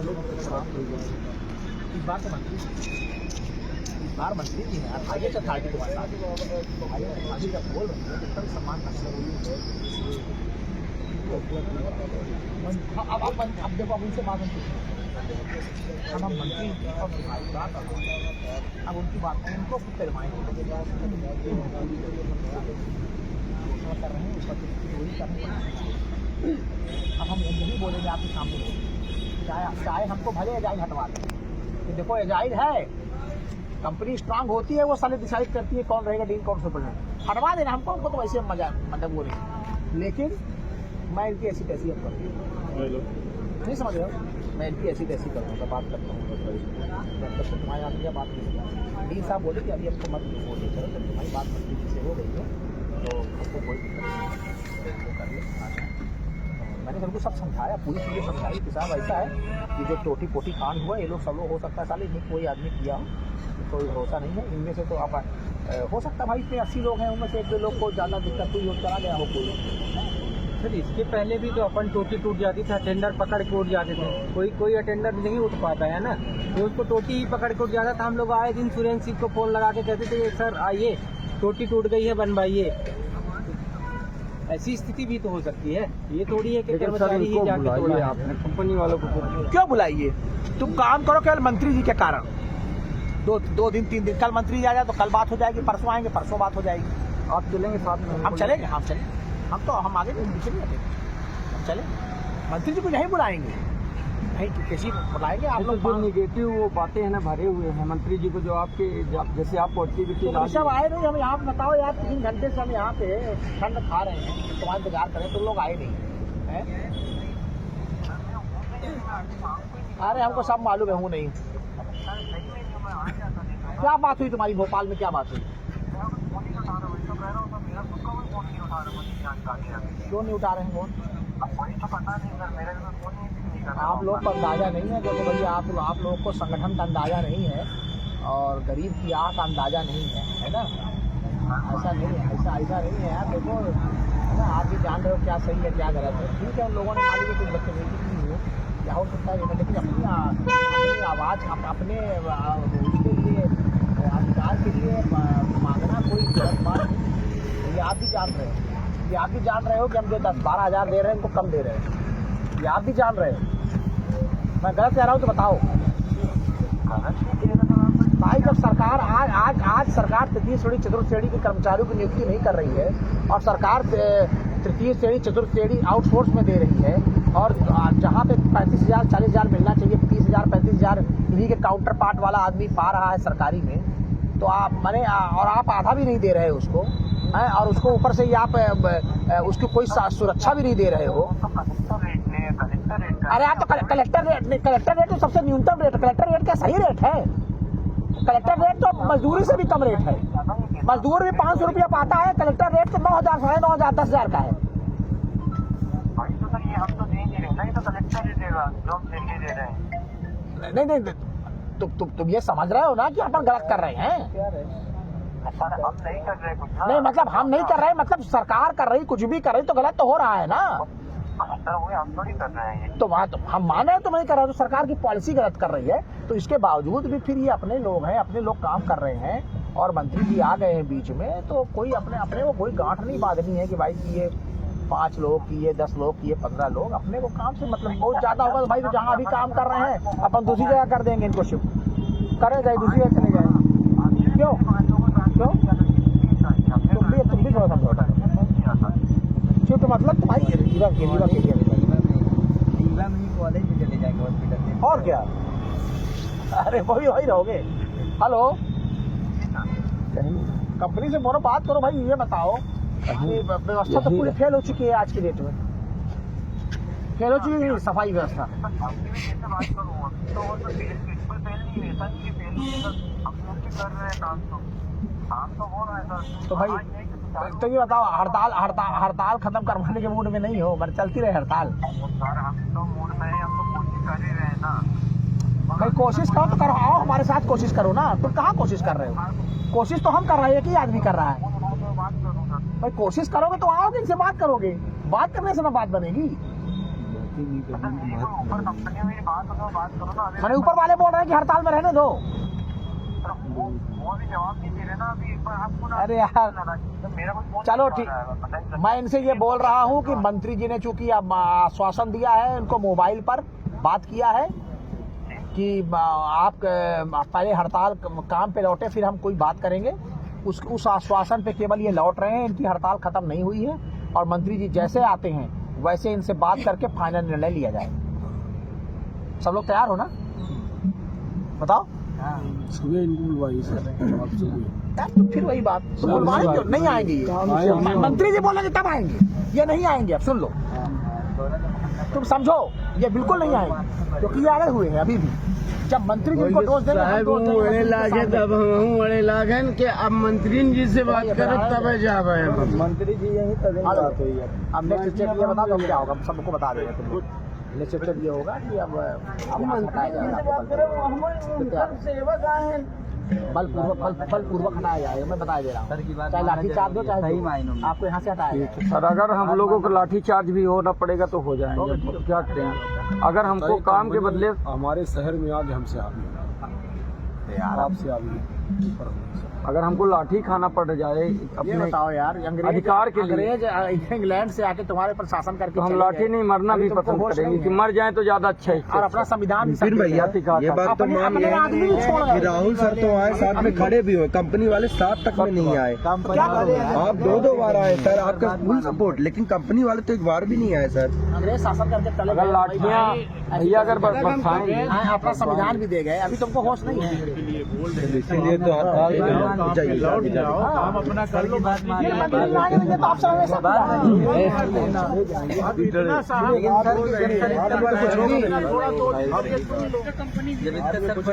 इस बार तो मंत्री इस बार मंत्री जी हैं, आइए अथॉरिटी के पास आइए अथॉरिटी जब बोल रही है तो सम्मान का अब देखो अब उनसे बात होती है, अब हम मंत्री और तुम्हारी बात अब उनकी बात उनको खुद करवाएंगे कर रहे हैं ऊपर चोरी करनी। अब हम यही बोलेंगे आपके सामने, चाहे हमको भले एजाइल हटवा दें कि देखो एजाइल है, कंपनी स्ट्रांग होती है, वो साले डिसाइड करती है कौन रहेगा डीन कौन सुपरडेंट, हटवा देना हमको तो वैसे मजा मतलब वो नहीं, लेकिन मैं इनकी ऐसी तैसी अब करूँगा, नहीं समझ रहे हो, मैं इनकी ऐसी तैसी करूँगा, बात करता हूँ तब तक तुम्हारे आदमी बात नहीं। डीन साहब बोले कि अभी आपको मत बोलिए, चलो जब तुम्हारी बात मंत्री जी से हो गई है तो आपको कोई दिक्कत नहीं कर ले। मैंने सबको सब समझाया, पूरी चीज़ें समझाई कि साहब ऐसा है कि जो टोटी पोटी कांड हुआ ये लोग सब लोग हो सकता है साले इनमें कोई आदमी किया हो, कोई भरोसा नहीं है इनमें से, तो आप हो सकता है भाई इसमें 80 लोग हैं उनमें से एक दो लोग को ज़्यादा दिक्कत हुई हो चला गया हो कोई। सर इसके पहले भी तो अपन टोटी टूट जाती थी, अटेंडर पकड़ के उठ जाते थे, कोई अटेंडर नहीं उठ पाता है ना, तो उसको टोटी ही पकड़ के उठ जाता था। हम लोग आए दिन सुरेंद्र सिंह को फोन लगा के कहते थे सर आइए टोटी टूट गई है बनवाइए, ऐसी स्थिति भी तो हो सकती है, ये थोड़ी है कि कर्मचारी ही जाके तोड़ा है। आपने कंपनी वालों को क्यों बुलाइए, तुम काम करो केवल मंत्री जी के कारण, दो दिन 3 दिन, कल मंत्री जी आ जाए तो कल बात हो जाएगी, परसों आएंगे परसों बात हो जाएगी। आप चलेंगे साथ में? हम चलेंगे, हम चलेंगे, हम तो हम आगे नहीं पीछे नहीं आते, हम चले मंत्री जी को यहीं बुलाएंगे, नहीं किसी को बुलाएंगे। आप लोग जो निगेटिव वो बातें हैं ना भरे हुए हैं मंत्री जी को, जो आपके जैसे आप एक्टिविटी सब आए नहीं, हम यहाँ बताओ यार 3 घंटे से हम यहाँ पे ठंड खा रहे हैं, तुम्हारा इंतजार करें तो लोग आए नहीं है। अरे हमको सब मालूम है, हूँ नहीं। क्या बात हुई तुम्हारी भोपाल में, क्या बात हुई? क्यों नहीं उठा रहे हैं फोन? आप लोग को अंदाजा नहीं है, देखो भैया आप लोगों को संगठन का अंदाजा नहीं है और गरीब की आह का अंदाजा नहीं है ना, ऐसा नहीं है, ऐसा नहीं है यार, देखो है ना, आप भी जान रहे हो क्या सही है क्या गलत है। ठीक है उन लोगों ने मान लीजिए कुछ बदतमीजी की हो, क्या हो सकता है, लेकिन अपनी आवाज़ अपने उसके लिए अधिकार के लिए मांगना कोई गलत बात नहीं। ये आप भी जान रहे हो, ये आप भी जान रहे हो कि हम जो 10-12 हज़ार दे रहे हैं इनको कम दे रहे हैं, ये आप भी जान रहे हो। मैं गलत कह रहा हूँ तो बताओ भाई, जब सरकार आज सरकार तृतीय श्रेणी चतुर्थ श्रेणी के कर्मचारियों की नियुक्ति नहीं कर रही है और सरकार तृतीय श्रेणी चतुर्थ श्रेणी आउटसोर्स में दे रही है, और जहाँ पे 35,000 40,000 मिलना चाहिए 30,000 35,000 इन्हीं के काउंटर पार्ट वाला आदमी पा रहा है सरकारी में, तो आप मैंने और आप आधा भी नहीं दे रहे उसको है, और उसको ऊपर से आप उसकी कोई सुरक्षा भी नहीं दे रहे हो। अरे आप तो कलेक्टर रेट तो सबसे न्यूनतम रेट, कलेक्टर रेट क्या सही रेट है? कलेक्टर रेट तो मजदूरी से भी कम रेट है, मजदूर भी 500 रुपया पाता है, कलेक्टर रेट तो 9,000 9,500 10,000 का है। नहीं तुम ये समझ रहे हो ना कि अपन गलत कर रहे हैं? हम नहीं कर रहे कुछ। नहीं मतलब हम नहीं कर रहे, मतलब सरकार कर रही, कुछ भी कर रही तो गलत तो हो रहा है ना। हम थोड़ी कर रहे हैं, तो हम मान रहे हैं तो नहीं कर रहे, तो सरकार की पॉलिसी गलत कर रही है, तो इसके बावजूद भी फिर ये अपने लोग हैं, अपने लोग काम कर रहे हैं और मंत्री जी आ गए हैं बीच में, तो कोई अपने को कोई गांठ नहीं बांधनी है कि भाई ये 5 लोग की, ये 10 लोग की, ये 15 लोग, अपने को काम से मतलब बहुत ज्यादा होगा तो भाई तो जहाँ अभी काम कर रहे हैं अपन दूसरी जगह कर देंगे, इनको शिफ्ट करे जाए दूसरी जगह चले जाए। क्यों तुम भी थोड़ा समझौता शिफ्ट मतलब तुम्हारी रीवा के कॉलेज में चले जाएंगे हॉस्पिटल में, और क्या? अरे वही रहोगे। हेलो कंपनी से बोलो, बात करो भाई, ये बताओ व्यवस्था तो पूरी फेल हो चुकी है आज की डेट में, फेल हो चुकी है सफाई व्यवस्था। तो भाई तो ये बताओ, हड़ताल खत्म करवाने के मूड में नहीं हो, मतलब चलती रहे हड़ताल? हम तो मूड में हम तो कोशिश कर ही रहे हैं ना। भाई कोशिश करो तो करो, आओ हमारे साथ कोशिश करो ना, तुम कहाँ कोशिश कर रहे हो? कोशिश तो हम कर रहे हैं, एक ही आदमी कर रहा है। भाई कोशिश करोगे तो आओगे, इनसे बात करोगे, बात करने से ना बात बनेगी। ऊपर कंपनी में बात करो ना। मैंने ऊपर वाले बोल रहे हैं कि हड़ताल में रहने दो। वो भी जवाब नहीं दे रहे ना अभी। पर आपको ना अरे यार तो मेरा कुछ चलो ठीक, मैं इनसे ये बोल रहा हूँ कि मंत्री जी ने चूंकि अब आश्वासन दिया है, उनको मोबाइल पर बात किया है कि आप पहले हड़ताल काम पे लौटे, फिर हम कोई बात करेंगे। उस आश्वासन पे केवल ये लौट रहे हैं, इनकी हड़ताल खत्म नहीं हुई है। और मंत्री जी जैसे आते हैं वैसे इनसे बात करके फाइनल निर्णय लिया जाए। सब लोग तैयार हो ना? बताओ सुबह इनको बुलवाइए सर, यार, तो फिर वही बात तो बुलवाएंगे, नहीं आएंगे ये। मंत्री जी बोलेंगे तब आएंगे, ये नहीं आएंगे। अब सुन लो, तुम समझो, ये बिल्कुल नहीं आएंगे क्योंकि ये आए हुए हैं अभी भी। जब मंत्री जी को डोज देंगे हम डोज देंगे। बड़े लागे तब हम बड़े लागन के अब मंत्री जी से बात करब तब जावे हम। मंत्री जी यही तक बात हुई है। अब नेक्स्ट स्टेप ये बता दो क्या होगा, सबको बता देंगे तुमको। नेक्स्ट स्टेप ये होगा कि अब हटाया जाएगा, बलपूर्वक हटाया जाएगा। मैं बता दे रहा हूँ, चाहे लाठी चार्ज हो चाहे आपको यहाँ से हटाया जाएगा। सर अगर हम लोगों को लाठी चार्ज भी होना पड़ेगा तो हो जाएंगे, तो क्या करें। अगर हमको काम के बदले हमारे शहर में आगे हमसे यार आपसे आगे अगर हमको लाठी खाना पड़ जाए ये अपने बताओ यार, अधिकार के लिए, अंग्रेज इंग्लैंड से आके तुम्हारे पर शासन करके तो हम चले लाठी गए। नहीं मरना अभी भी तुमको पसंद होश करेंगे नहीं कि है। मर जाए तो ज्यादा अच्छा है। और अपना संविधान फिर भैया ये बात तो अपने- मान अपने आदमी भी छोड़ गए। राहुल सर तो आए, साथ में खड़े भी हुए, कंपनी वाले साथ तक में नहीं आए। क्या करें? आप दो बार आए सर, आपका फुल सपोर्ट, लेकिन कंपनी वाले तो एक बार भी नहीं आए सर। अंग्रेज शासन करके चले अगर गए। लाठियाँ भैया अगर बरसाएंगे हाँ, अपना संविधान भी दे गए, अभी तुमको होश नहीं है। इसीलिए तो हड़ताल पे जाइए। हम अपना कर लो, ये मंत्री जी आगे नहीं, ये तो आपसे हमेशा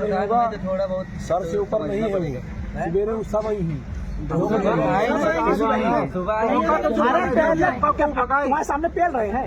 सर से ऊपर नहीं है, सवेरे उस समय ही तुम्हारे सामने पेल रहे हैं।